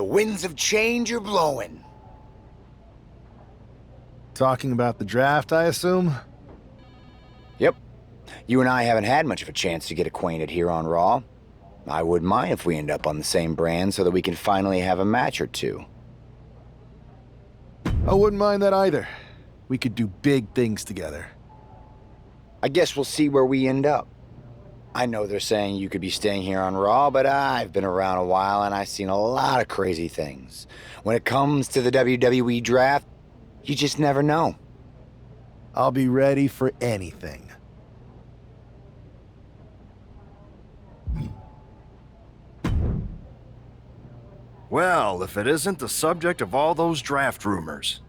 The winds of change are blowing. Talking about the draft, I assume? Yep. You and I haven't had much of a chance to get acquainted here on Raw. I wouldn't mind if we end up on the same brand so that we can finally have a match or two. I wouldn't mind that either. We could do big things together. I guess we'll see where we end up. I know they're saying you could be staying here on Raw, but I've been around a while and I've seen a lot of crazy things. When it comes to the WWE draft, you just never know. I'll be ready for anything. Well, if it isn't the subject of all those draft rumors.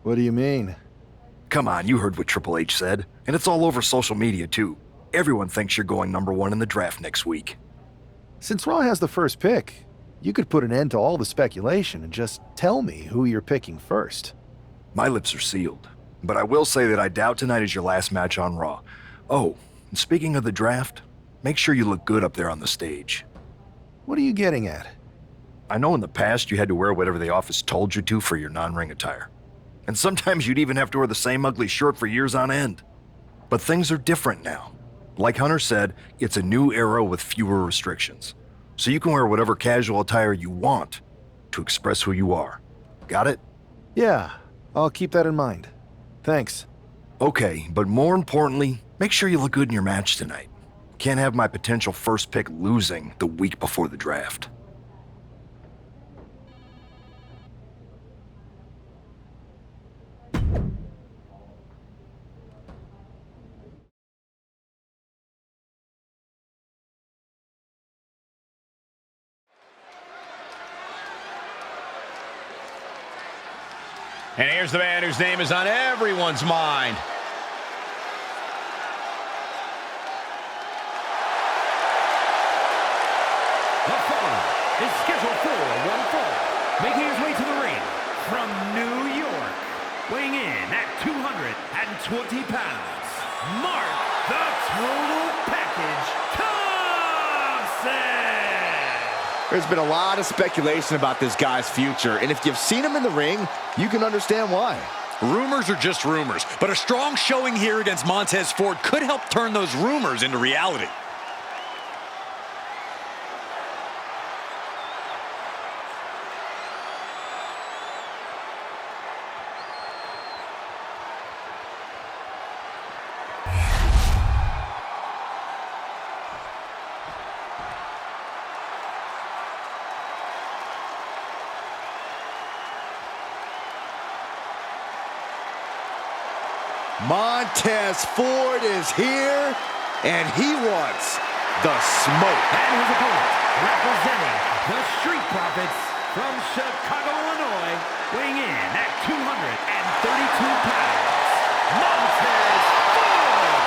What do you mean? Come on, you heard what Triple H said. And it's all over social media, too. Everyone thinks you're going #1 in the draft next week. Since Raw has the first pick, you could put an end to all the speculation and just tell me who you're picking first. My lips are sealed. But I will say that I doubt tonight is your last match on Raw. Oh, and speaking of the draft, make sure you look good up there on the stage. What are you getting at? I know in the past you had to wear whatever the office told you to for your non-ring attire. And sometimes you'd even have to wear the same ugly shirt for years on end. But things are different now. Like Hunter said, it's a new era with fewer restrictions. So you can wear whatever casual attire you want to express who you are. Got it? Yeah, I'll keep that in mind. Thanks. Okay, but more importantly, make sure you look good in your match tonight. Can't have my potential first pick losing the week before the draft. And here's the man whose name is on everyone's mind. The following is scheduled for one fall, making his way to the ring from New York, weighing in at 220 pounds, Mark the Total Package Thompson! There's been a lot of speculation about this guy's future, and if you've seen him in the ring, you can understand why. Rumors are just rumors, but a strong showing here against Montez Ford could help turn those rumors into reality. Montez Ford is here, and he wants the smoke. And his opponent, representing the Street Profits from Chicago, Illinois, weighing in at 232 pounds, Montez Ford!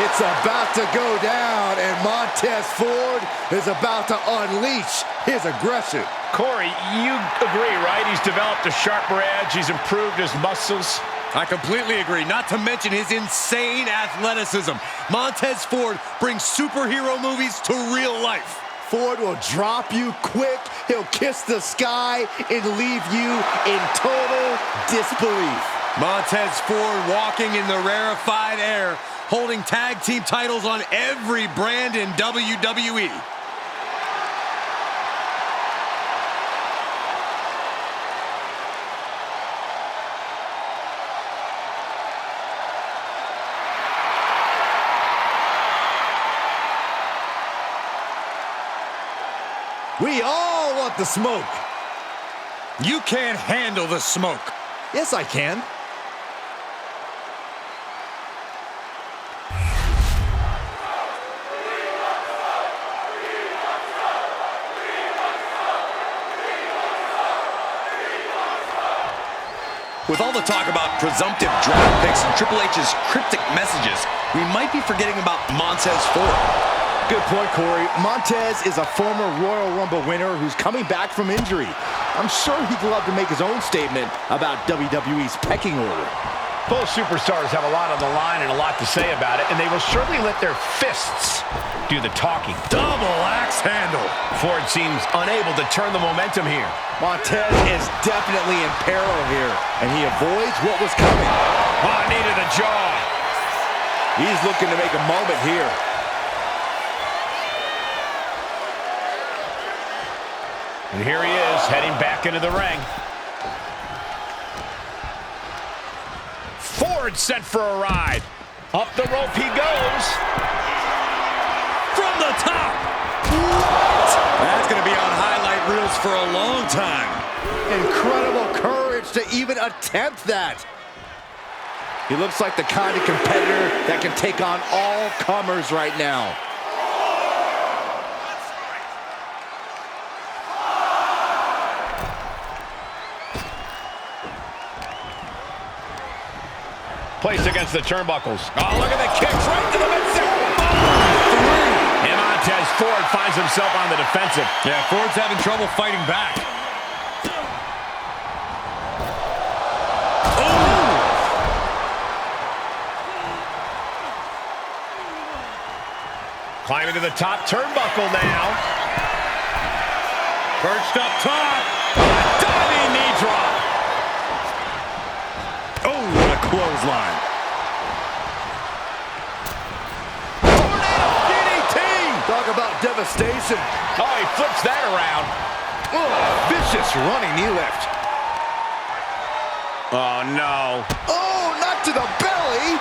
It's about to go down, and Montez Ford is about to unleash his aggression. Corey, you agree, right? He's developed a sharper edge. He's improved his muscles. I completely agree, not to mention his insane athleticism. Montez Ford brings superhero movies to real life. Ford will drop you quick, he'll kiss the sky, and leave you in total disbelief. Montez Ford walking in the rarefied air, holding tag team titles on every brand in WWE. We all want the smoke. You can't handle the smoke. Yes, I can. With all the talk about presumptive draft picks and Triple H's cryptic messages, we might be forgetting about Montez Ford. Good point, Corey. Montez is a former Royal Rumble winner who's coming back from injury. I'm sure he'd love to make his own statement about WWE's pecking order. Both superstars have a lot on the line and a lot to say about it, and they will surely let their fists do the talking. Double axe handle. Ford seems unable to turn the momentum here. Montez is definitely in peril here, and he avoids what was coming. Oh, knee to the jaw. He's looking to make a moment here. And here he is, heading back into the ring. Ford sent for a ride. Up the rope he goes. From the top. What? That's going to be on highlight reels for a long time. Incredible courage to even attempt that. He looks like the kind of competitor that can take on all comers right now. Placed against the turnbuckles. Oh, look at the kicks right to the midsection. And Montez Ford finds himself on the defensive. Yeah, Ford's having trouble fighting back. Oh! Climbing to the top turnbuckle now. Perched up top. Diving knee drop. Oh, what a clothesline. Tornado DDT. Talk about devastation. Oh, he flips that around. Oh, vicious running knee lift. Oh, no. Oh, not to the belly.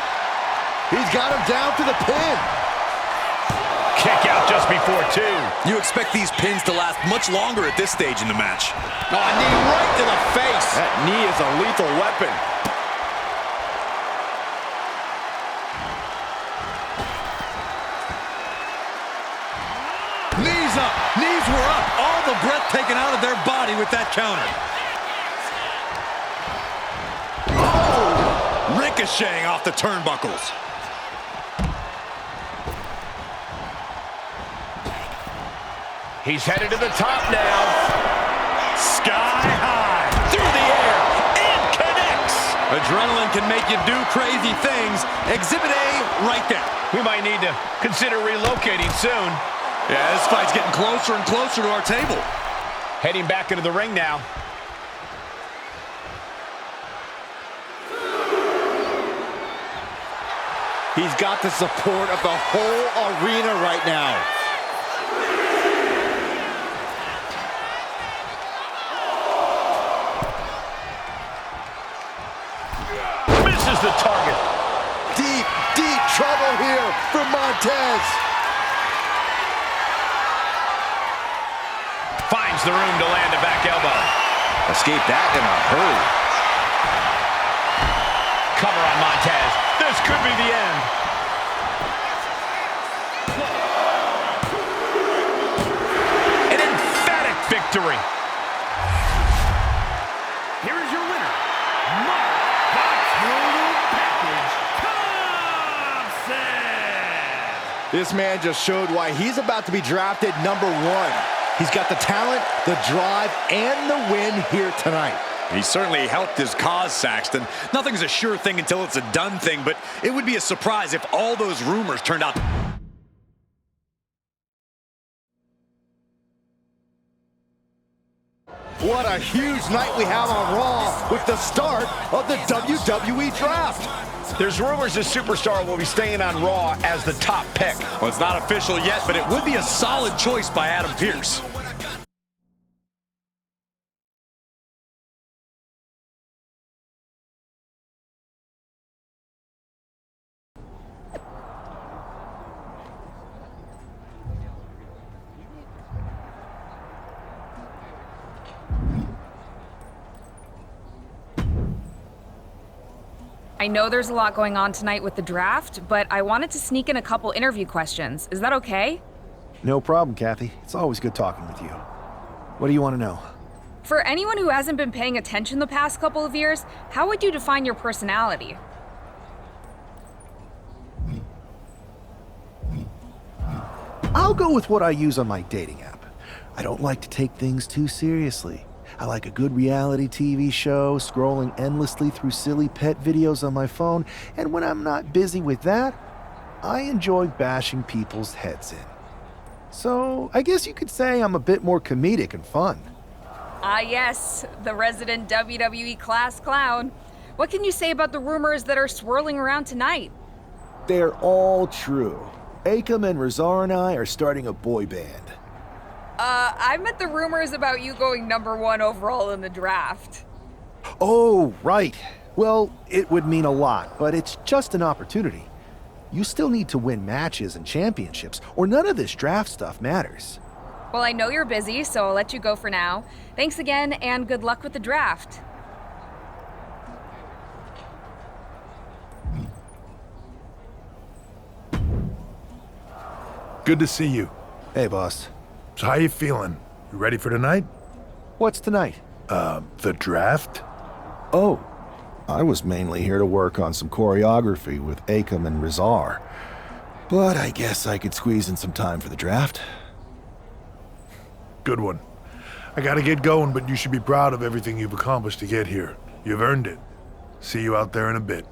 He's got him down to the pin. Kick out just before 2. You expect these pins to last much longer at this stage in the match. Oh, knee right to the face. That knee is a lethal weapon. Knees up. Knees were up. All the breath taken out of their body with that counter. Oh! Ricocheting off the turnbuckles. He's headed to the top now. Sky high. Through the air. And connects. Adrenaline can make you do crazy things. Exhibit A right there. We might need to consider relocating soon. Yeah, this fight's getting closer and closer to our table. Heading back into the ring now. He's got the support of the whole arena right now. Misses the target. Deep, deep trouble here for Montez. Finds the room to land a back elbow. Escape that in a hurry. Cover on Montez. This could be the end. An emphatic victory. Here is your winner, Mark the Total Package Thompson. This man just showed why he's about to be drafted #1. He's got the talent, the drive, and the win here tonight. He certainly helped his cause, Saxton. Nothing's a sure thing until it's a done thing, but it would be a surprise if all those rumors turned out. What a huge night we have on Raw with the start of the WWE Draft. There's rumors this superstar will be staying on Raw as the top pick. Well, it's not official yet, but it would be a solid choice by Adam Pearce. I know there's a lot going on tonight with the draft, but I wanted to sneak in a couple interview questions. Is that okay? No problem, Kathy. It's always good talking with you. What do you want to know? For anyone who hasn't been paying attention the past couple of years, how would you define your personality? I'll go with what I use on my dating app. I don't like to take things too seriously. I like a good reality TV show, scrolling endlessly through silly pet videos on my phone, and when I'm not busy with that, I enjoy bashing people's heads in. So, I guess you could say I'm a bit more comedic and fun. Ah, yes, the resident WWE class clown. What can you say about the rumors that are swirling around tonight? They're all true. Akam and Razar and I are starting a boy band. I meant the rumors about you going #1 overall in the draft. Oh, right. Well, it would mean a lot, but it's just an opportunity. You still need to win matches and championships, or none of this draft stuff matters. Well, I know you're busy, so I'll let you go for now. Thanks again, and good luck with the draft. Good to see you. Hey, boss. So how you feeling? You ready for tonight? What's tonight? The draft? Oh, I was mainly here to work on some choreography with Akam and Razar. But I guess I could squeeze in some time for the draft. Good one. I gotta get going, but you should be proud of everything you've accomplished to get here. You've earned it. See you out there in a bit.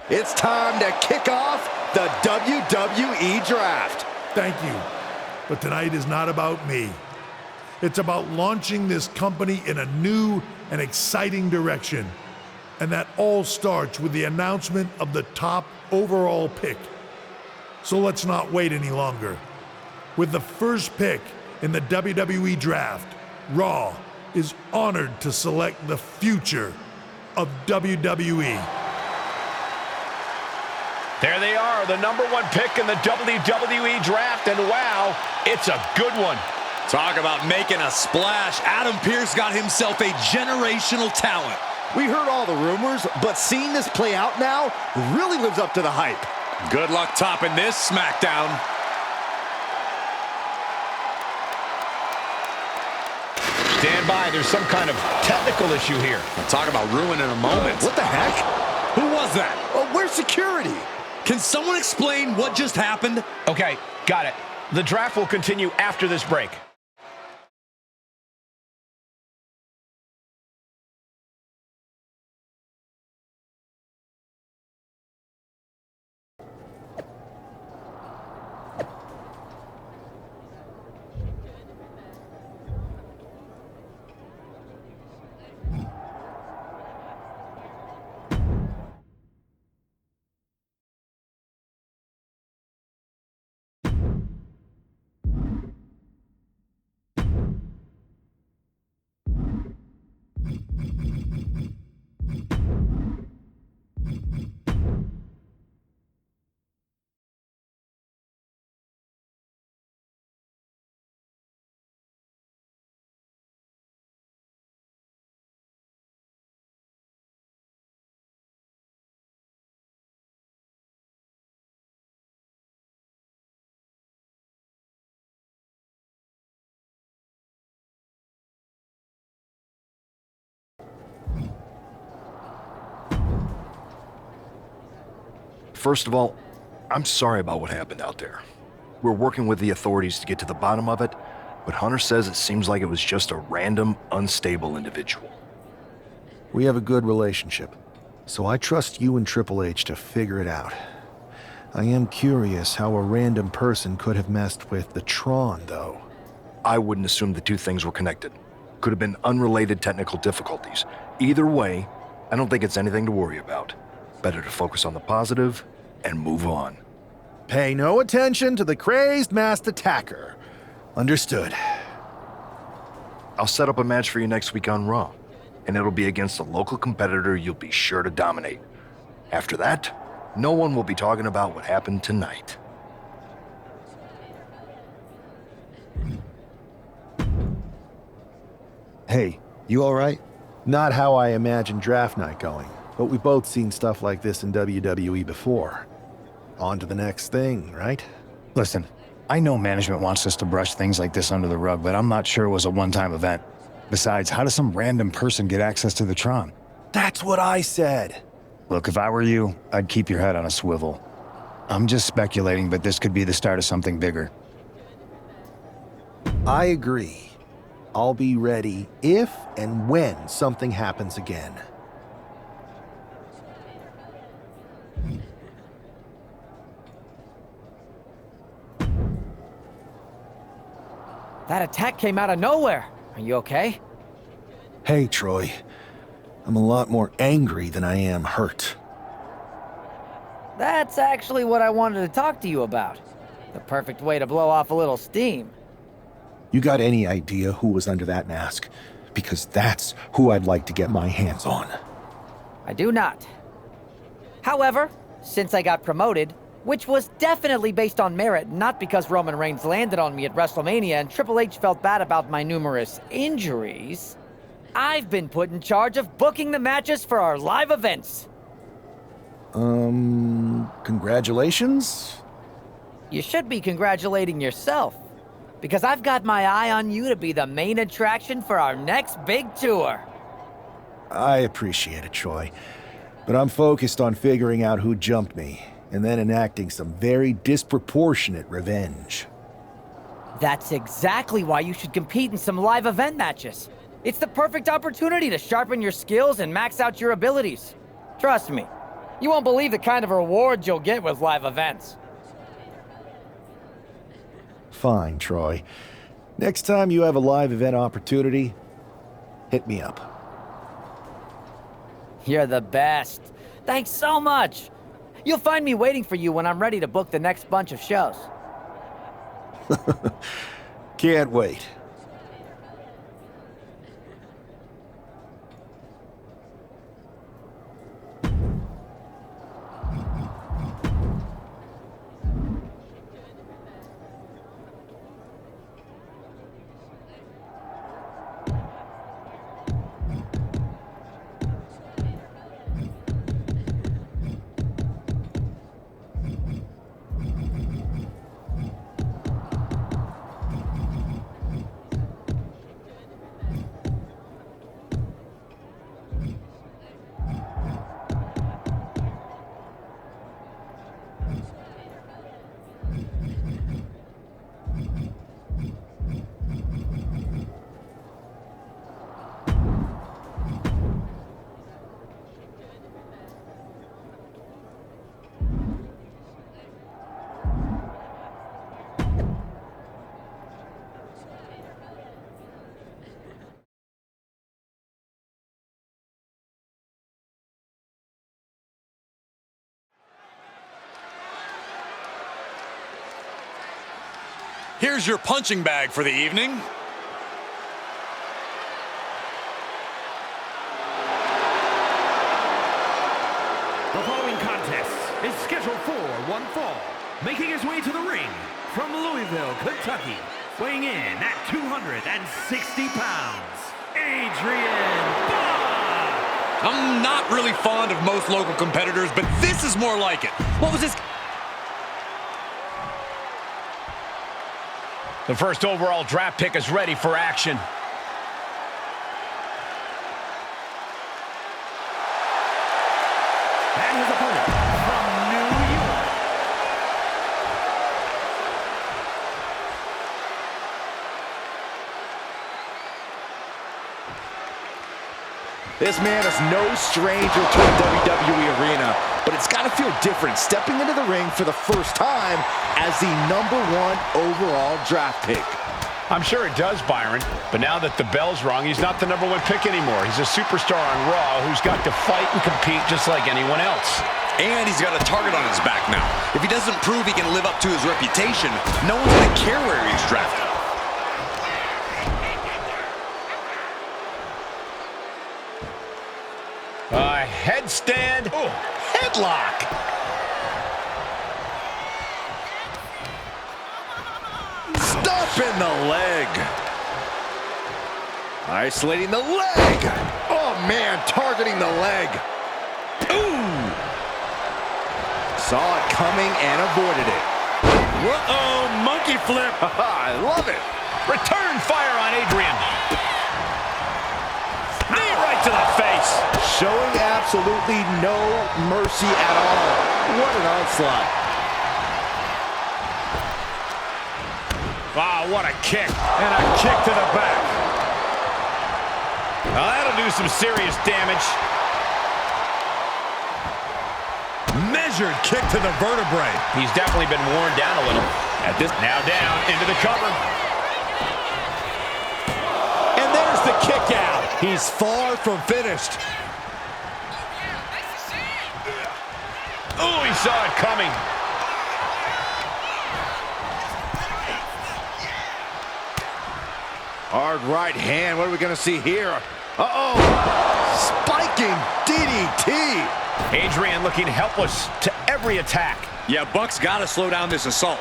It's time to kick off the WWE Draft. Thank you. But tonight is not about me. It's about launching this company in a new and exciting direction. And that all starts with the announcement of the top overall pick. So let's not wait any longer. With the first pick in the WWE Draft, Raw is honored to select the future of WWE. There they are, the #1 pick in the WWE Draft, and wow, it's a good one. Talk about making a splash. Adam Pearce got himself a generational talent. We heard all the rumors, but seeing this play out now really lives up to the hype. Good luck topping this SmackDown. Stand by, there's some kind of technical issue here. Talk about ruining a moment. What the heck? Who was that? Where's security? Can someone explain what just happened? Okay, got it. The draft will continue after this break. First of all, I'm sorry about what happened out there. We're working with the authorities to get to the bottom of it, but Hunter says it seems like it was just a random, unstable individual. We have a good relationship, so I trust you and Triple H to figure it out. I am curious how a random person could have messed with the Tron, though. I wouldn't assume the two things were connected. Could have been unrelated technical difficulties. Either way, I don't think it's anything to worry about. Better to focus on the positive and move on. Pay no attention to the crazed masked attacker. Understood. I'll set up a match for you next week on Raw, and it'll be against a local competitor you'll be sure to dominate. After that, no one will be talking about what happened tonight. Hey, you alright? Not how I imagined draft night going, but we've both seen stuff like this in WWE before. On to the next thing, right? Listen, I know management wants us to brush things like this under the rug, but I'm not sure it was a one-time event. Besides, how does some random person get access to the Tron? That's what I said. Look, if I were you, I'd keep your head on a swivel. I'm just speculating, but this could be the start of something bigger. I agree. I'll be ready if and when something happens again. That attack came out of nowhere. Are you okay? Hey, Troy. I'm a lot more angry than I am hurt. That's actually what I wanted to talk to you about. The perfect way to blow off a little steam. You got any idea who was under that mask? Because that's who I'd like to get my hands on. I do not. However, since I got promoted, which was definitely based on merit, not because Roman Reigns landed on me at WrestleMania and Triple H felt bad about my numerous injuries, I've been put in charge of booking the matches for our live events. Congratulations? You should be congratulating yourself, because I've got my eye on you to be the main attraction for our next big tour. I appreciate it, Troy. But I'm focused on figuring out who jumped me, and then enacting some very disproportionate revenge. That's exactly why you should compete in some live event matches. It's the perfect opportunity to sharpen your skills and max out your abilities. Trust me, you won't believe the kind of rewards you'll get with live events. Fine, Troy. Next time you have a live event opportunity, hit me up. You're the best. Thanks so much. You'll find me waiting for you when I'm ready to book the next bunch of shows. Can't wait. Here's your punching bag for the evening. The following contest is scheduled for one fall. Making his way to the ring from Louisville, Kentucky, weighing in at 260 pounds, Adrian Buck! I'm not really fond of most local competitors, but this is more like it. What was this? The first overall draft pick is ready for action. And his opponent from New York. This man is no stranger to the WWE arena, but it's got to feel different stepping into the ring for the first time as the #1 overall draft pick. I'm sure it does, Byron, but now that the bell's rung, he's not the #1 pick anymore. He's a superstar on Raw who's got to fight and compete just like anyone else. And he's got a target on his back now. If he doesn't prove he can live up to his reputation, no one's going to care where he's drafted. Headstand. Oh, headlock. Stomping the leg. Isolating the leg. Oh, man, targeting the leg. Ooh. Saw it coming and avoided it. Uh-oh, monkey flip. I love it. Return fire on Adrian. Knee right to the face. showing absolutely no mercy at all. What an onslaught. Wow, what a kick. And a kick to the back. Now that'll do some serious damage. Measured kick to the vertebrae. He's definitely been worn down a little. At this, now down into the cover. And there's the kick out. He's far from finished. Oh, he saw it coming. Hard right hand. What are we going to see here? Uh-oh. Spiking DDT. Adrian looking helpless to every attack. Yeah, Buck's got to slow down this assault.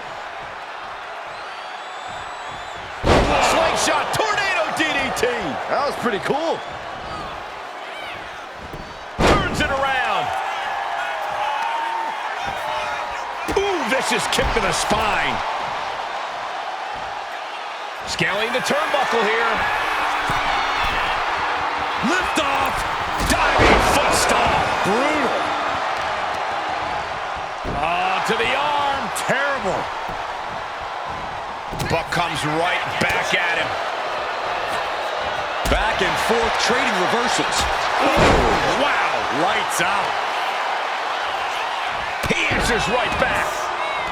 Slingshot tornado DDT. That was pretty cool. Turns it around. Ooh, vicious kick to the spine. Scaling the turnbuckle here. Lift off. Diving foot stomp. Brutal. Oh, to the arm. Terrible. Buck comes right back at him. Back and forth trading reversals. Ooh, wow. Lights out. He answers right back.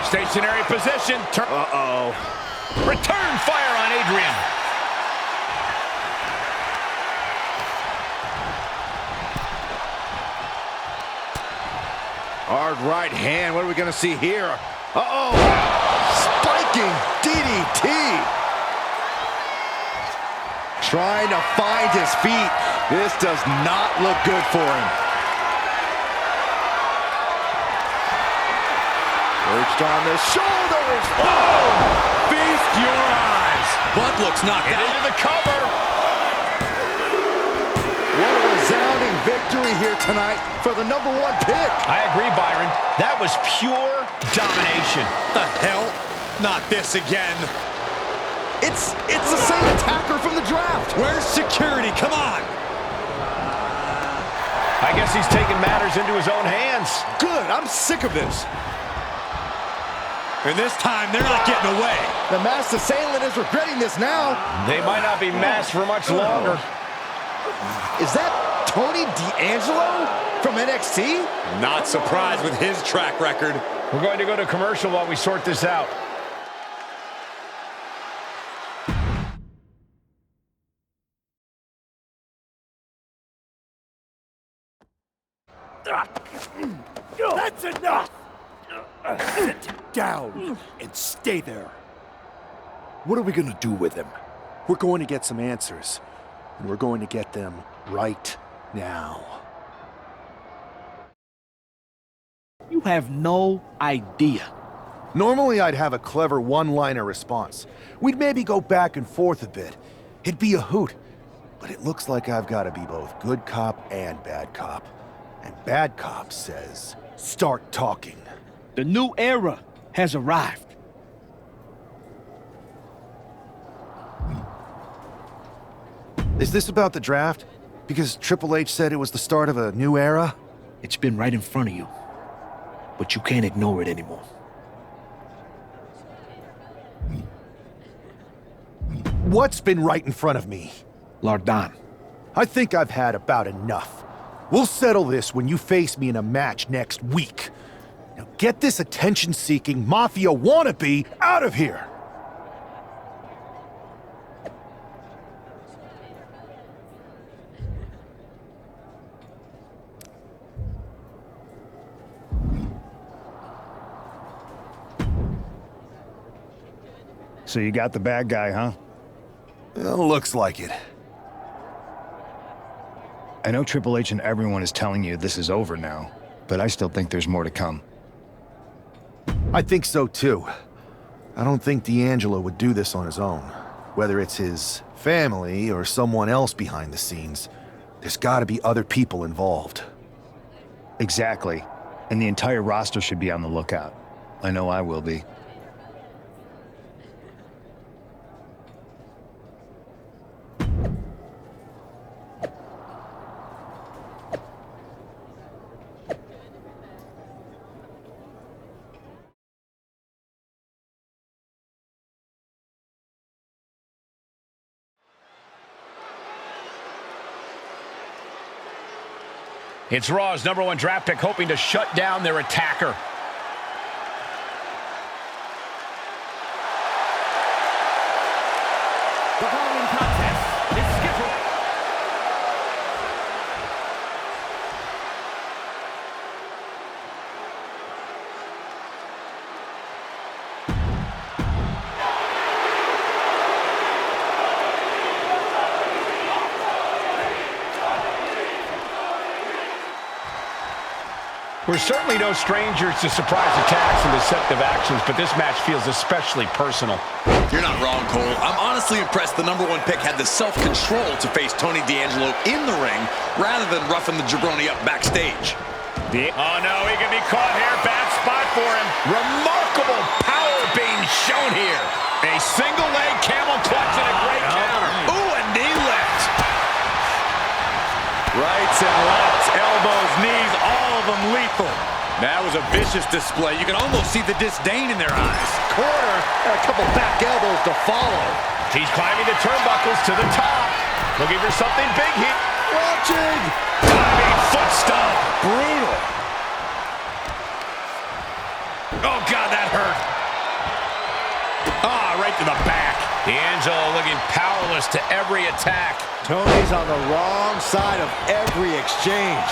Stationary position. Uh-oh. Return fire on Adrian. Hard right hand. What are we going to see here? Uh-oh. Spiking DDT. Trying to find his feet. This does not look good for him. Perched on the shoulders. Oh! Feast your eyes. Buck looks knocked out. Into the cover. What a resounding victory here tonight for the #1 pick. I agree, Byron. That was pure domination. The hell? Not this again. It's the same attacker from the draft. Where's security? Come on. I guess he's taking matters into his own hands. Good. I'm sick of this. And this time, they're not getting away. The masked assailant is regretting this now. They might not be masked for much longer. Is that Tony D'Angelo from NXT? Not surprised with his track record. We're going to go to commercial while we sort this out. That's enough! Sit down and stay there. What are we gonna do with him? We're going to get some answers, and we're going to get them right now. You have no idea. Normally I'd have a clever one-liner response. We'd maybe go back and forth a bit. It'd be a hoot. But it looks like I've got to be both good cop and bad cop. And bad cop says, start talking. The new era has arrived. Is this about the draft? Because Triple H said it was the start of a new era? It's been right in front of you. But you can't ignore it anymore. What's been right in front of me? Lardan. I think I've had about enough. We'll settle this when you face me in a match next week. Now get this attention-seeking mafia wannabe out of here! So you got the bad guy, huh? Well, looks like it. I know Triple H and everyone is telling you this is over now, but I still think there's more to come. I think so too. I don't think D'Angelo would do this on his own. Whether it's his family or someone else behind the scenes, there's gotta be other people involved. Exactly. And the entire roster should be on the lookout. I know I will be. It's Raw's #1 draft pick hoping to shut down their attacker. The following contest is scheduled. We're certainly no strangers to surprise attacks and deceptive actions, but this match feels especially personal. You're not wrong, Cole. I'm honestly impressed the #1 pick had the self-control to face Tony D'Angelo in the ring rather than roughing the jabroni up backstage. Oh, no, he can be caught here. Bad spot for him. Remarkable power being shown here. A single leg camel clutch and a great counter. Ooh, a knee lift. Rights and lefts, elbows, knees, all of them lethal. That was a vicious display. You can almost see the disdain in their eyes. Corner, and a couple back elbows to follow. He's climbing the turnbuckles to the top. Looking for something big here. Watching. Diving foot stomp. Brutal. Oh, God, that hurt. Ah, right to the back. D'Angelo looking powerless to every attack. Tony's on the wrong side of every exchange.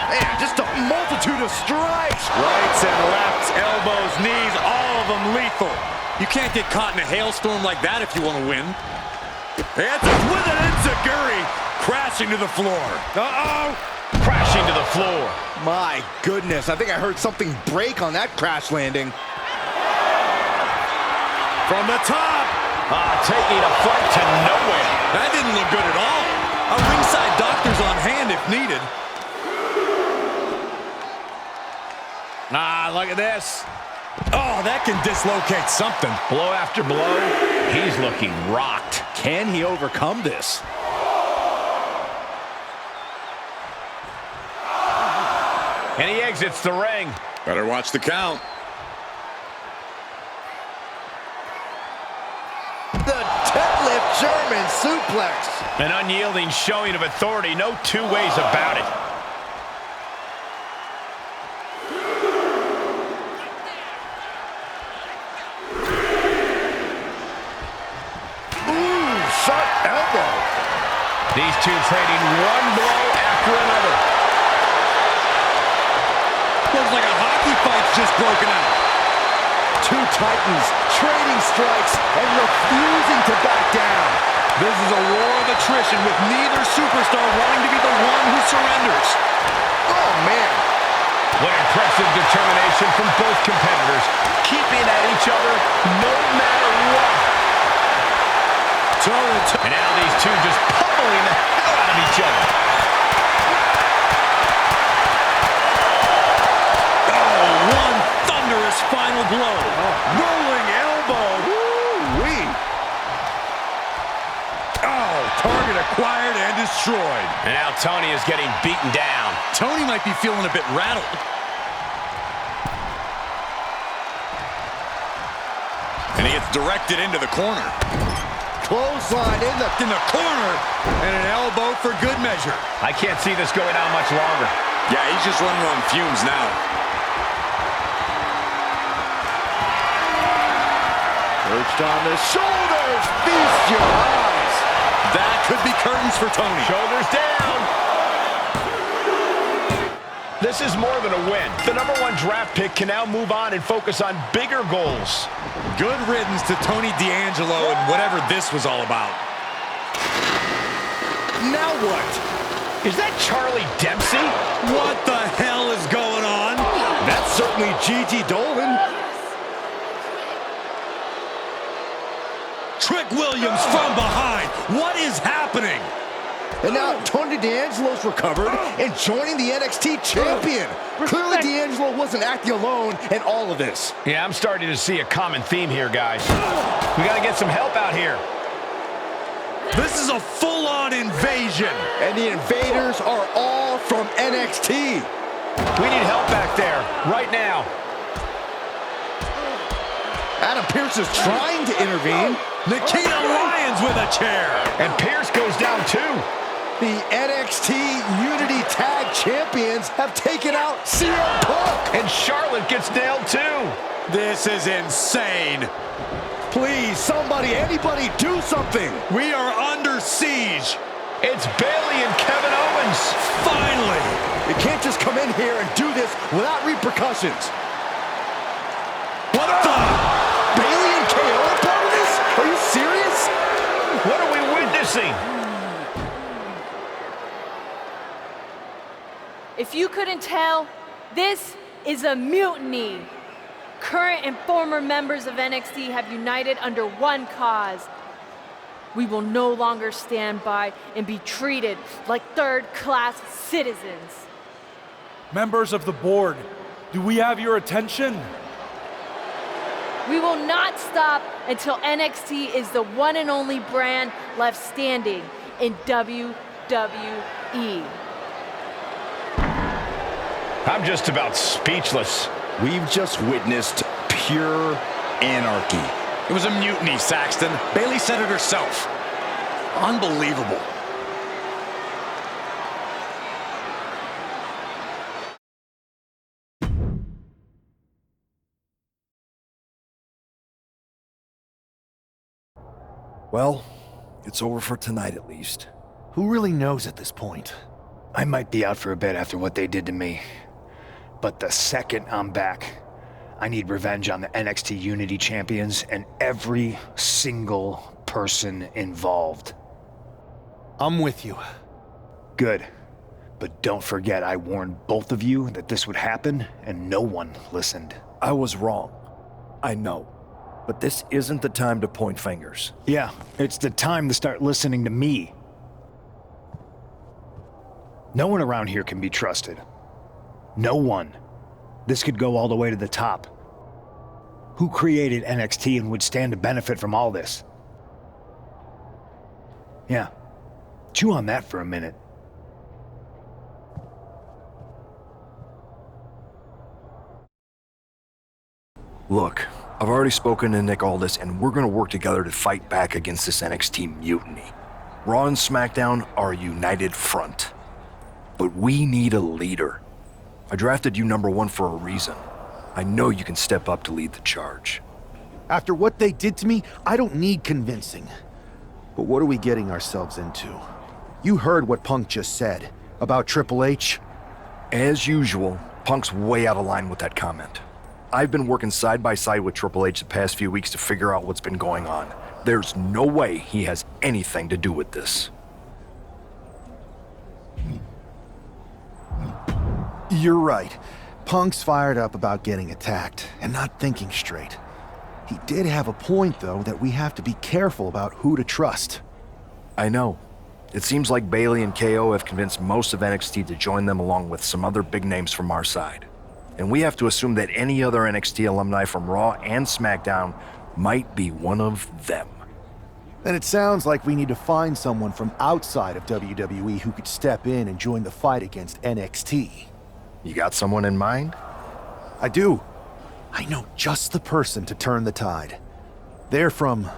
Man, just a multitude of strikes. Rights and lefts, elbows, knees, all of them lethal. You can't get caught in a hailstorm like that if you want to win. Answers with an enziguri, crashing to the floor. Uh-oh. Crashing to the floor. My goodness, I think I heard something break on that crash landing. From the top. Taking a flight to nowhere. That didn't look good at all. A ringside doctor's on hand if needed. Look at this. Oh, that can dislocate something. Blow after blow. He's looking rocked. Can he overcome this? And he exits the ring. Better watch the count. The deadlift German suplex. An unyielding showing of authority. No two ways about it. Ooh, sharp elbow. These two trading one blow after another. Looks like a hockey fight's just broken out. Two titans trading strikes and refusing to back down. This is a war of attrition with neither superstar wanting to be the one who surrenders. Oh, man. What impressive determination from both competitors, keeping at each other no matter what. And now these two just pummeling the hell out of each other. Oh, one thunderous final blow. Rolling elbow. Woo-wee. Oh, target acquired and destroyed. And now Tony is getting beaten down. Tony might be feeling a bit rattled. And he gets directed into the corner. Clothesline in the corner. And an elbow for good measure. I can't see this going on much longer. Yeah, he's just running on fumes now. Perched on the shoulders. Feast your eyes. That could be curtains for Tony. Shoulders down. This is more than a win. The #1 draft pick can now move on and focus on bigger goals. Good riddance to Tony D'Angelo and whatever this was all about. Now what? Is that Charlie Dempsey? What the hell is going on? That's certainly Gigi Dolan. Trick Williams from behind. What is happening? And now Tony D'Angelo's recovered and joining the NXT champion. Clearly D'Angelo wasn't acting alone in all of this. Yeah, I'm starting to see a common theme here, guys. We got to get some help out here. This is a full-on invasion. And the invaders are all from NXT. We need help back there, right now. Adam Pearce is trying to intervene. Nikita Lyons with a chair. And Pearce goes down too. The NXT Unity Tag Champions have taken out CM Punk. And Charlotte gets nailed too. This is insane. Please, somebody, anybody, do something. We are under siege. It's Bayley and Kevin Owens. Finally. You can't just come in here and do this without repercussions. What the? Bayley and KO are part of this? Are you serious? What are we witnessing? If you couldn't tell, this is a mutiny. Current and former members of NXT have united under one cause. We will no longer stand by and be treated like third-class citizens. Members of the board, do we have your attention? We will not stop until NXT is the one and only brand left standing in WWE. I'm just about speechless. We've just witnessed pure anarchy. It was a mutiny, Saxton. Bayley said it herself. Unbelievable. Well, it's over for tonight at least. Who really knows at this point? I might be out for a bit after what they did to me. But the second I'm back, I need revenge on the NXT Unity Champions and every single person involved. I'm with you. Good. But don't forget I warned both of you that this would happen, and no one listened. I was wrong. I know. But this isn't the time to point fingers. Yeah, it's the time to start listening to me. No one around here can be trusted. No one. This could go all the way to the top. Who created NXT and would stand to benefit from all this? Yeah. Chew on that for a minute. Look, I've already spoken to Nick Aldis, and we're gonna work together to fight back against this NXT mutiny. Raw and SmackDown are a united front. But we need a leader. I drafted you #1 for a reason. I know you can step up to lead the charge. After what they did to me, I don't need convincing. But what are we getting ourselves into? You heard what Punk just said about Triple H. As usual, Punk's way out of line with that comment. I've been working side by side with Triple H the past few weeks to figure out what's been going on. There's no way he has anything to do with this. You're right. Punk's fired up about getting attacked and not thinking straight. He did have a point, though, that we have to be careful about who to trust. I know. It seems like Bayley and KO have convinced most of NXT to join them along with some other big names from our side. And we have to assume that any other NXT alumni from Raw and SmackDown might be one of them. Then it sounds like we need to find someone from outside of WWE who could step in and join the fight against NXT. You got someone in mind? I do. I know just the person to turn the tide. They're from...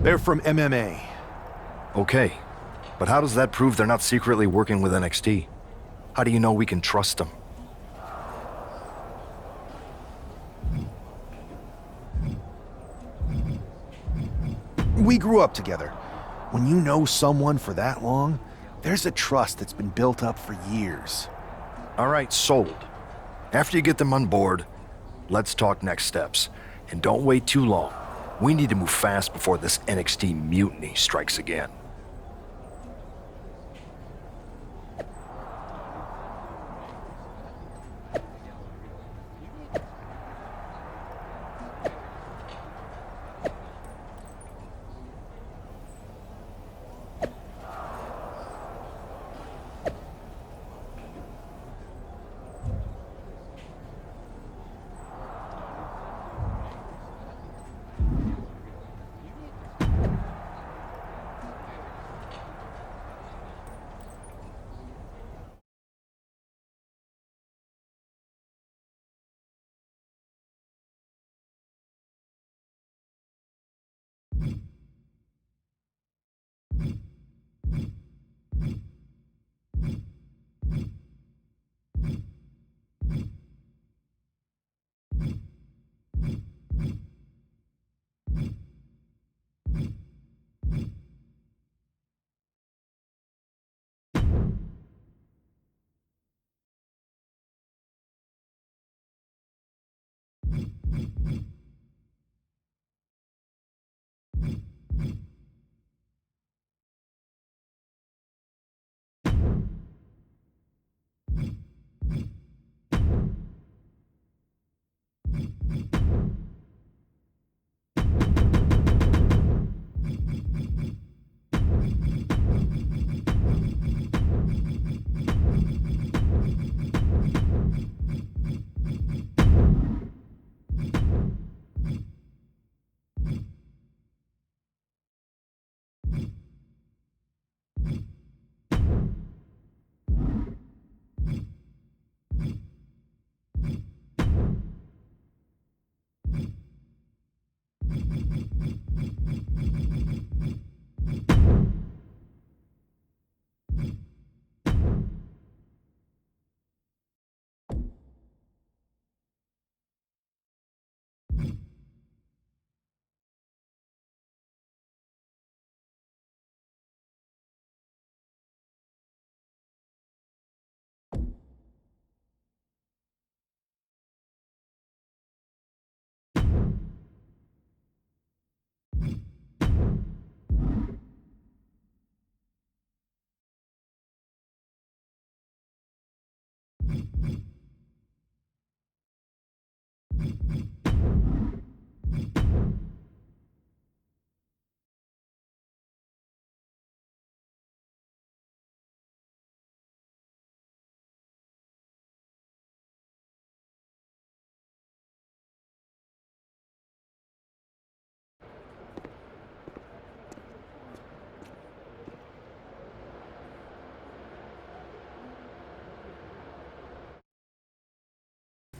They're from MMA. Okay, but how does that prove they're not secretly working with NXT? How do you know we can trust them? We grew up together. When you know someone for that long, there's a trust that's been built up for years. All right, sold. After you get them on board, let's talk next steps. And don't wait too long. We need to move fast before this NXT mutiny strikes again.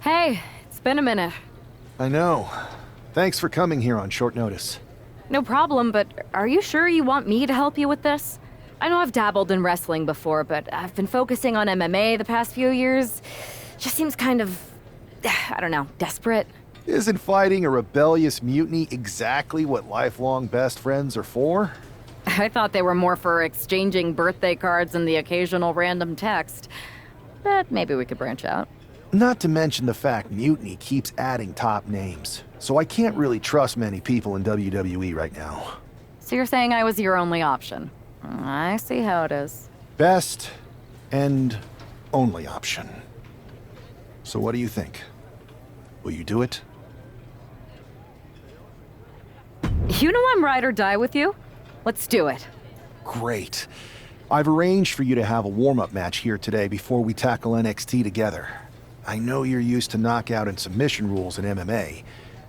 Hey, it's been a minute. I know. Thanks for coming here on short notice. No problem, but are you sure you want me to help you with this? I know I've dabbled in wrestling before, but I've been focusing on MMA the past few years. Just seems kind of, I don't know, desperate. Isn't fighting a rebellious mutiny exactly what lifelong best friends are for? I thought they were more for exchanging birthday cards and the occasional random text. But maybe we could branch out. Not to mention the fact Mutiny keeps adding top names, so I can't really trust many people in WWE right now. So you're saying I was your only option? I see how it is. Best and only option. So what do you think? Will you do it? You know I'm ride or die with you. Let's do it. Great. I've arranged for you to have a warm-up match here today before we tackle NXT together. I know you're used to knockout and submission rules in MMA,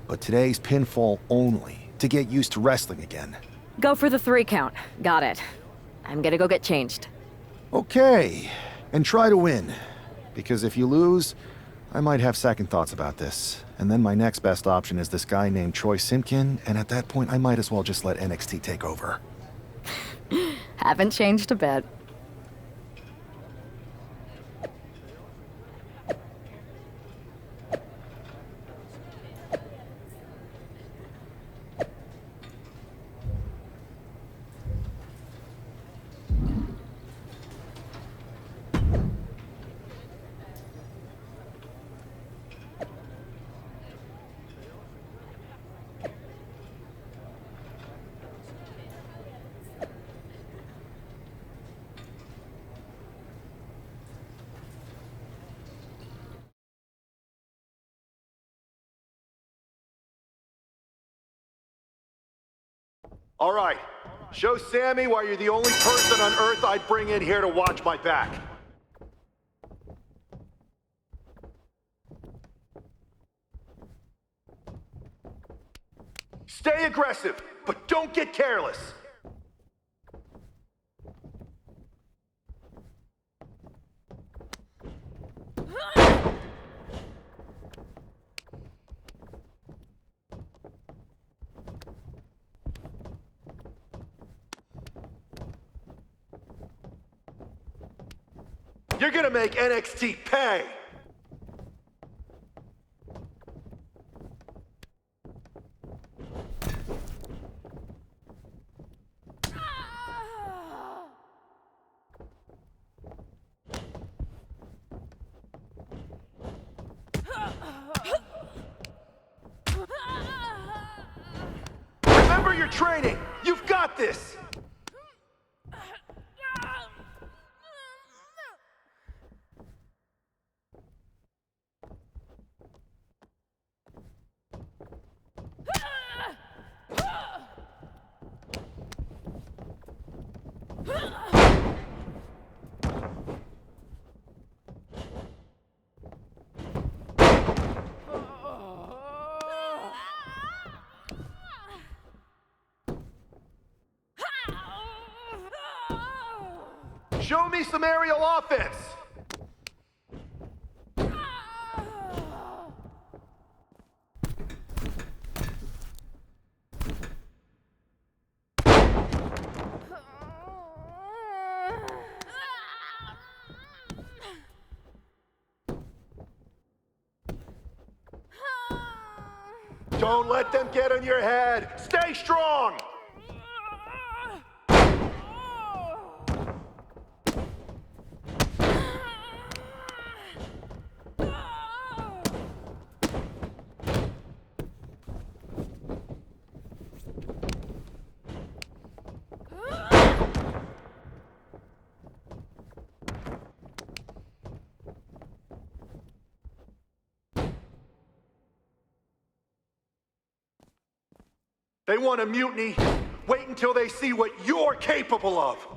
but today's pinfall only, to get used to wrestling again. Go for the 3 count. Got it. I'm gonna go get changed. Okay, and try to win. Because if you lose, I might have second thoughts about this. And then my next best option is this guy named Troy Simpkin, and at that point I might as well just let NXT take over. Haven't changed a bit. All right, show Sammy why you're the only person on Earth I'd bring in here to watch my back. Stay aggressive, but don't get careless. You're gonna make NXT pay! training. You've got this. Show me some aerial offense. Don't let them get in your head. Stay strong. They want a mutiny. Wait until they see what you're capable of.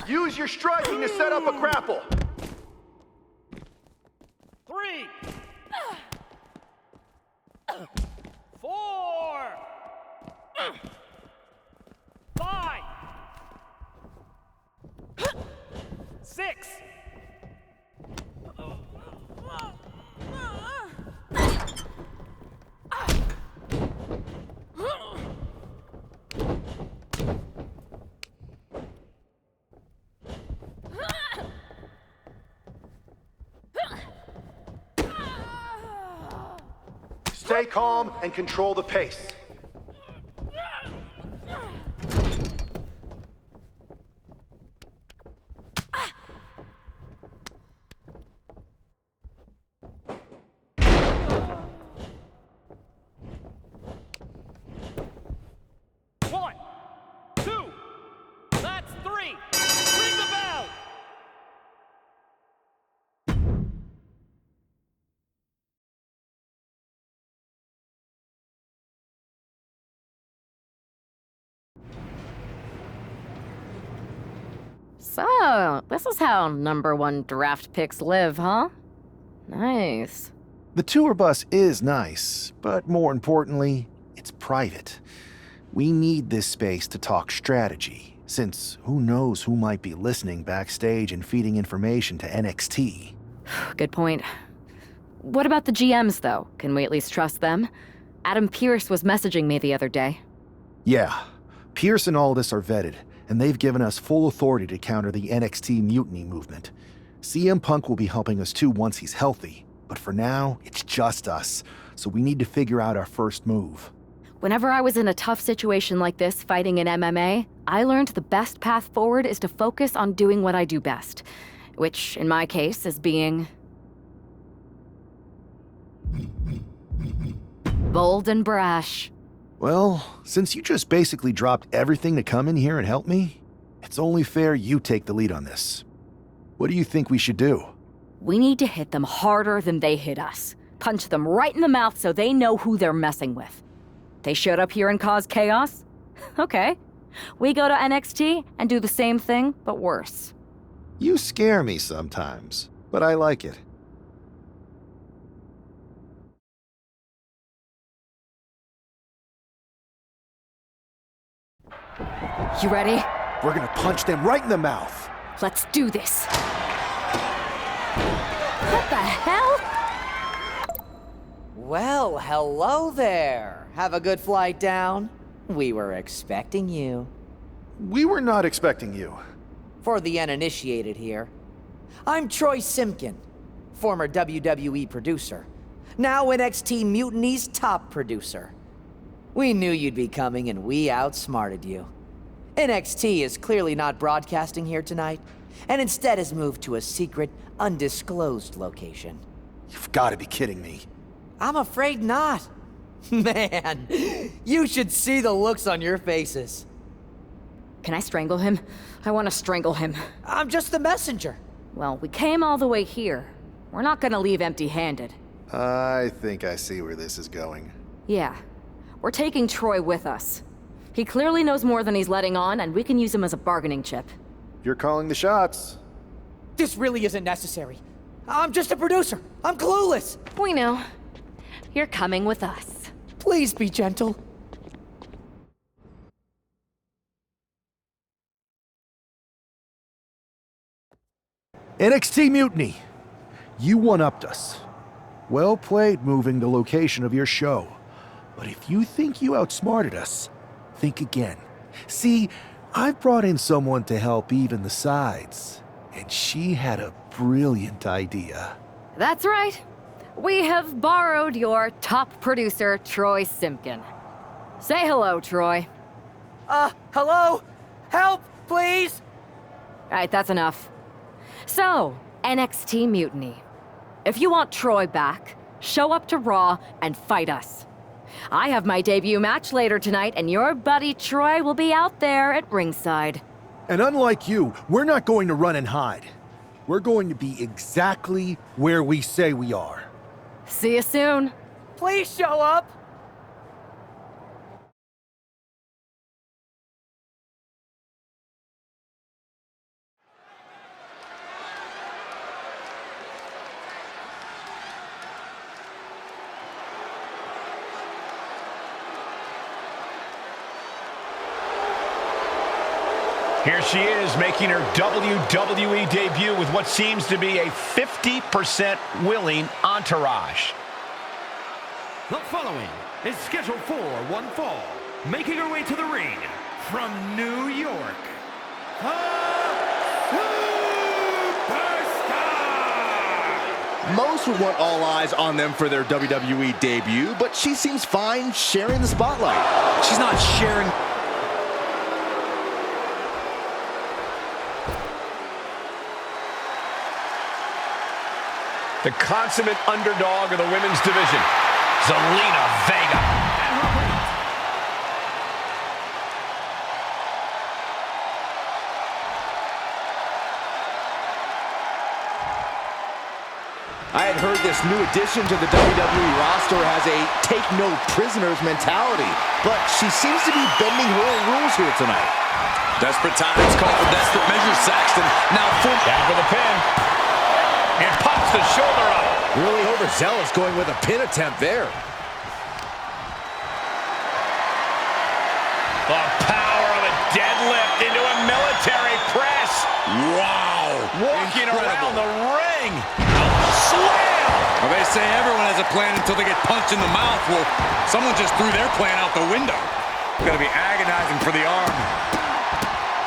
Use your striking to set up a grapple. 3, 4, 5, 6. Stay calm and control the pace. One, 2, that's 3. Ring the bell. So, this is how #1 draft picks live, huh? Nice. The tour bus is nice, but more importantly, it's private. We need this space to talk strategy, since who knows who might be listening backstage and feeding information to NXT. Good point. What about the GMs, though? Can we at least trust them? Adam Pearce was messaging me the other day. Yeah, Pierce and Aldis are vetted, and they've given us full authority to counter the NXT mutiny movement. CM Punk will be helping us too once he's healthy, but for now, it's just us, so we need to figure out our first move. Whenever I was in a tough situation like this fighting in MMA, I learned the best path forward is to focus on doing what I do best, which, in my case, is being bold and brash. Well, since you just basically dropped everything to come in here and help me, it's only fair you take the lead on this. What do you think we should do? We need to hit them harder than they hit us. Punch them right in the mouth so they know who they're messing with. They showed up here and caused chaos? Okay. We go to NXT and do the same thing, but worse. You scare me sometimes, but I like it. You ready? We're gonna punch them right in the mouth. Let's do this. What the hell? Well, hello there. Have a good flight down. We were expecting you. We were not expecting you. For the uninitiated here, I'm Troy Simkin, former WWE producer, now NXT Mutiny's top producer. We knew you'd be coming and we outsmarted you. NXT is clearly not broadcasting here tonight, and instead has moved to a secret, undisclosed location. You've got to be kidding me. I'm afraid not. Man, you should see the looks on your faces. Can I strangle him? I want to strangle him. I'm just the messenger. Well, we came all the way here. We're not gonna leave empty-handed. I think I see where this is going. Yeah. We're taking Troy with us. He clearly knows more than he's letting on, and we can use him as a bargaining chip. You're calling the shots. This really isn't necessary. I'm just a producer. I'm clueless. We know. You're coming with us. Please be gentle. NXT Mutiny. You one-upped us. Well played moving the location of your show. But if you think you outsmarted us, think again. See, I've brought in someone to help even the sides, and she had a brilliant idea. That's right. We have borrowed your top producer, Troy Simpkin. Say hello, Troy. Hello? Help, please? All right, that's enough. So, NXT Mutiny. If you want Troy back, show up to Raw and fight us. I have my debut match later tonight, and your buddy Troy will be out there at ringside. And unlike you, we're not going to run and hide. We're going to be exactly where we say we are. See you soon. Please show up. Here she is, making her WWE debut with what seems to be a 50% willing entourage. The following is scheduled for one fall, making her way to the ring from New York, the Superstar! Most would want all eyes on them for their WWE debut, but she seems fine sharing the spotlight. She's not sharing. The consummate underdog of the women's division, Zelina Vega. I had heard this new addition to the WWE roster has a take-no-prisoners mentality, but she seems to be bending her own rules here tonight. Desperate times call for desperate measures. Saxton now full. Down for the pin. And pops the shoulder up. Really overzealous going with a pin attempt there. The power of a deadlift into a military press. Wow. Walking around the ring. Slam! Well, they say everyone has a plan until they get punched in the mouth. Well, someone just threw their plan out the window. It's gonna be agonizing for the arm.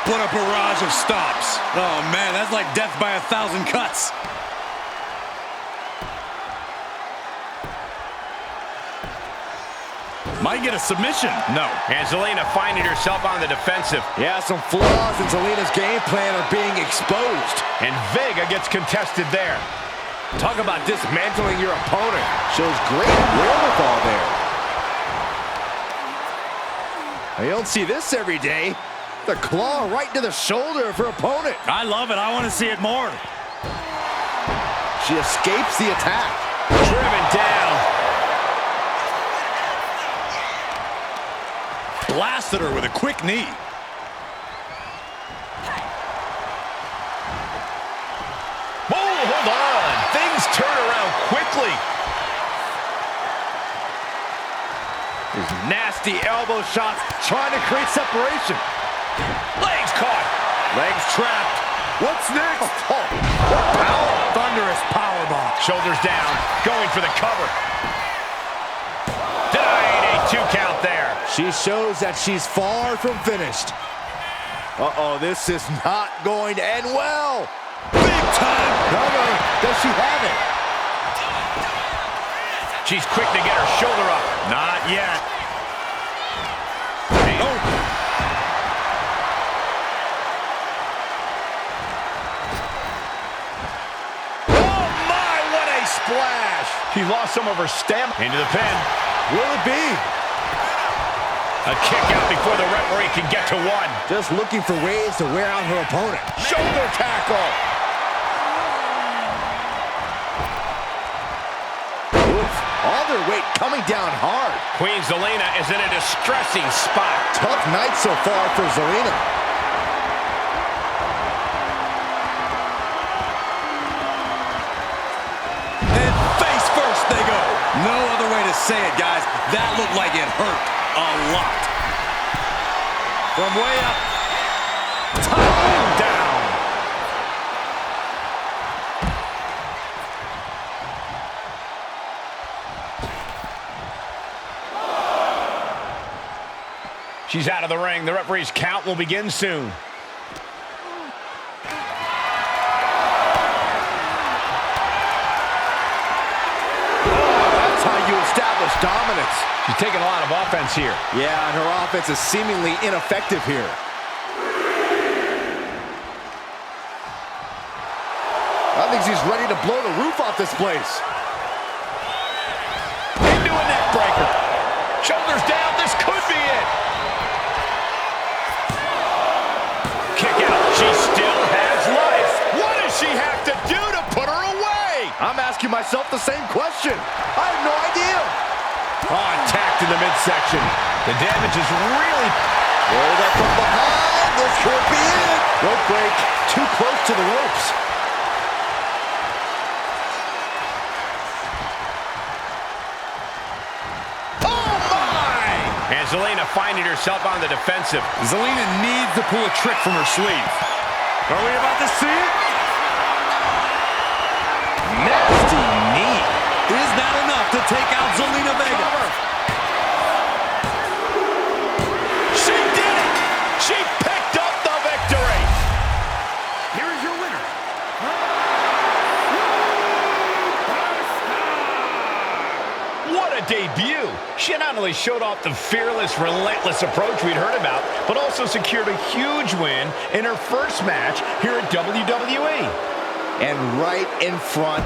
What a barrage of stops. Oh, man, that's like death by 1,000 cuts. Might get a submission. No. And Zelina finding herself on the defensive. Yeah, some flaws in Zelina's game plan are being exposed. And Vega gets contested there. Talk about dismantling your opponent. Shows great wherewithal there. You don't see this every day. The claw right to the shoulder of her opponent. I love it. I want to see it more. She escapes the attack. Driven down. Blasted her with a quick knee. Oh, hold on. Things turn around quickly. These nasty elbow shots trying to create separation. Legs caught. Legs trapped. What's next? Oh, what power. Thunderous powerbomb. Shoulders down. Going for the cover. Denied a 2 count there. She shows that she's far from finished. Uh-oh, this is not going to end well. Big time. No. Does she have it? She's quick to get her shoulder up. Not yet. She lost some of her stamina. Into the pin. Will it be? A kick out before the referee can get to one. Just looking for ways to wear out her opponent. Shoulder tackle. Oof. All their weight coming down hard. Queen Zelina is in a distressing spot. Tough night so far for Zelina. And face first they go. No other way to say it, guys. That looked like it hurt a lot. From way up. Top and down. She's out of the ring. The referee's count will begin soon. That's how you establish dominance. She's taking a lot of offense here. Yeah, and her offense is seemingly ineffective here. I think she's ready to blow the roof off this place. Into a neck breaker. Shoulders down. This could be it. Kick out. She still has life. What does she have to do to put her away? I'm asking myself the same question. I have no idea. Oh, attacked in the midsection. The damage is really... Rolled up from behind. This could be it. Rope break. Too close to the ropes. And Zelina finding herself on the defensive. Zelina needs to pull a trick from her sleeve. Are we about to see it? Nasty knee. Is that enough to take out Zelina Vega? She did it! She picked up the victory! Here is your winner. What a debut! She not only showed off the fearless, relentless approach we'd heard about, but also secured a huge win in her first match here at WWE. And right in front.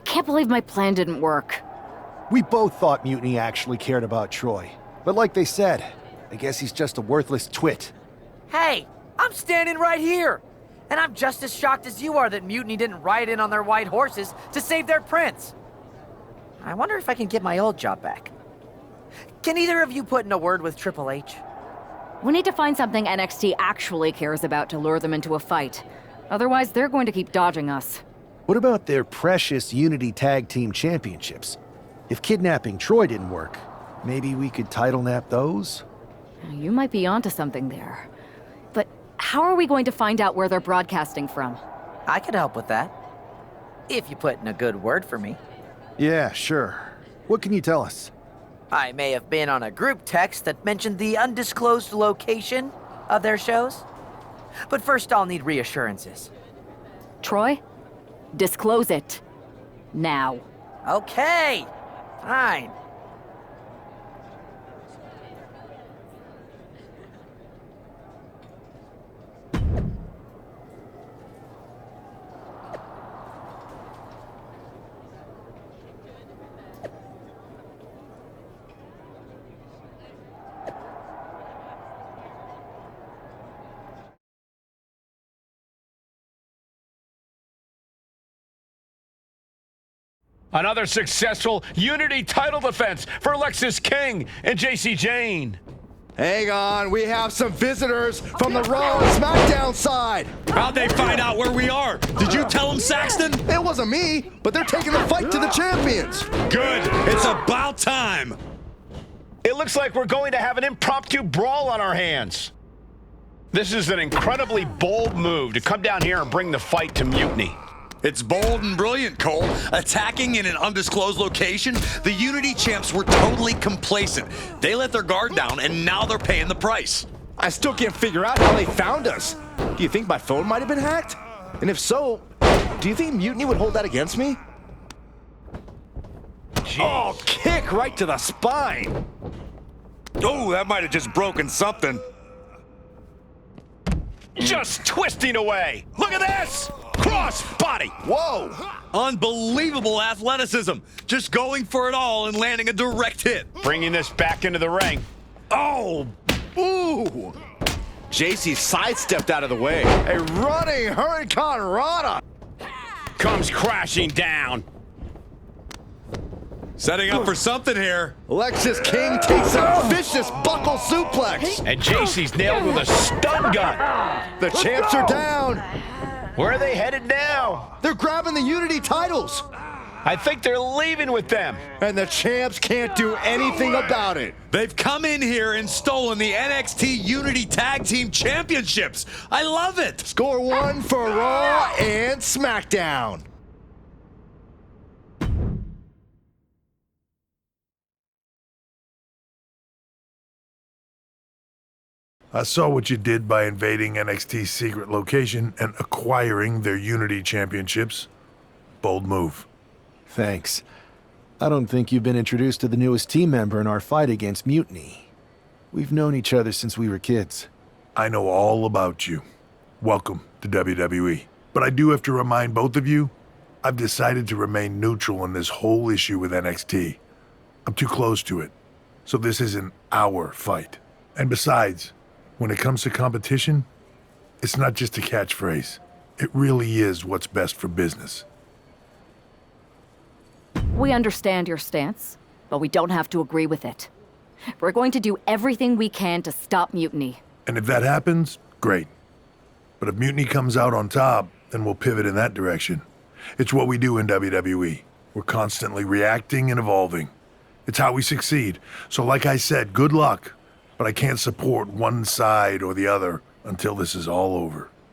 Can't believe my plan didn't work. We both thought Mutiny actually cared about Troy. But like they said, I guess he's just a worthless twit. Hey, I'm standing right here. And I'm just as shocked as you are that Mutiny didn't ride in on their white horses to save their prince. I wonder if I can get my old job back. Can either of you put in a word with Triple H? We need to find something NXT actually cares about to lure them into a fight. Otherwise, they're going to keep dodging us. What about their precious Unity Tag Team Championships? If kidnapping Troy didn't work, maybe we could title nap those? You might be onto something there. But how are we going to find out where they're broadcasting from? I could help with that. If you put in a good word for me. Yeah, sure. What can you tell us? I may have been on a group text that mentioned the undisclosed location of their shows. But first I'll need reassurances. Troy, disclose it. Now. Okay, fine. Another successful Unity title defense for Lexis King and JC Jane. Hang on, we have some visitors from the Raw and SmackDown side. How'd they find out where we are? Did you tell them, Saxton? It wasn't me, but they're taking the fight to the champions. Good, it's about time. It looks like we're going to have an impromptu brawl on our hands. This is an incredibly bold move to come down here and bring the fight to Mutiny. It's bold and brilliant, Cole. Attacking in an undisclosed location, the Unity champs were totally complacent. They let their guard down, and now they're paying the price. I still can't figure out how they found us. Do you think my phone might have been hacked? And if so, do you think Mutiny would hold that against me? Jeez. Oh, kick right to the spine. Oh, that might have just broken something. Just twisting away. Look at this. Cross body. Whoa. Unbelievable athleticism. Just going for it all and landing a direct hit. Bringing this back into the ring. Oh, ooh. JC sidestepped out of the way. A running Hurricane Rana. Comes crashing down. Setting up for something here. Lexis King takes a vicious buckle suplex. And JC's nailed with a stun gun. The champs are down. Where are they headed now? They're grabbing the Unity titles. I think they're leaving with them. And the champs can't do anything about it. They've come in here and stolen the NXT Unity Tag Team Championships. I love it. Score one for Raw and SmackDown. I saw what you did by invading NXT's secret location and acquiring their Unity championships. Bold move. Thanks. I don't think you've been introduced to the newest team member in our fight against Mutiny. We've known each other since we were kids. I know all about you. Welcome to WWE. But I do have to remind both of you, I've decided to remain neutral in this whole issue with NXT. I'm too close to it. So this isn't our fight. And besides, when it comes to competition, it's not just a catchphrase. It really is what's best for business. We understand your stance, but we don't have to agree with it. We're going to do everything we can to stop Mutiny. And if that happens, great. But if Mutiny comes out on top, then we'll pivot in that direction. It's what we do in WWE. We're constantly reacting and evolving. It's how we succeed. So like I said, good luck. But I can't support one side or the other until this is all over.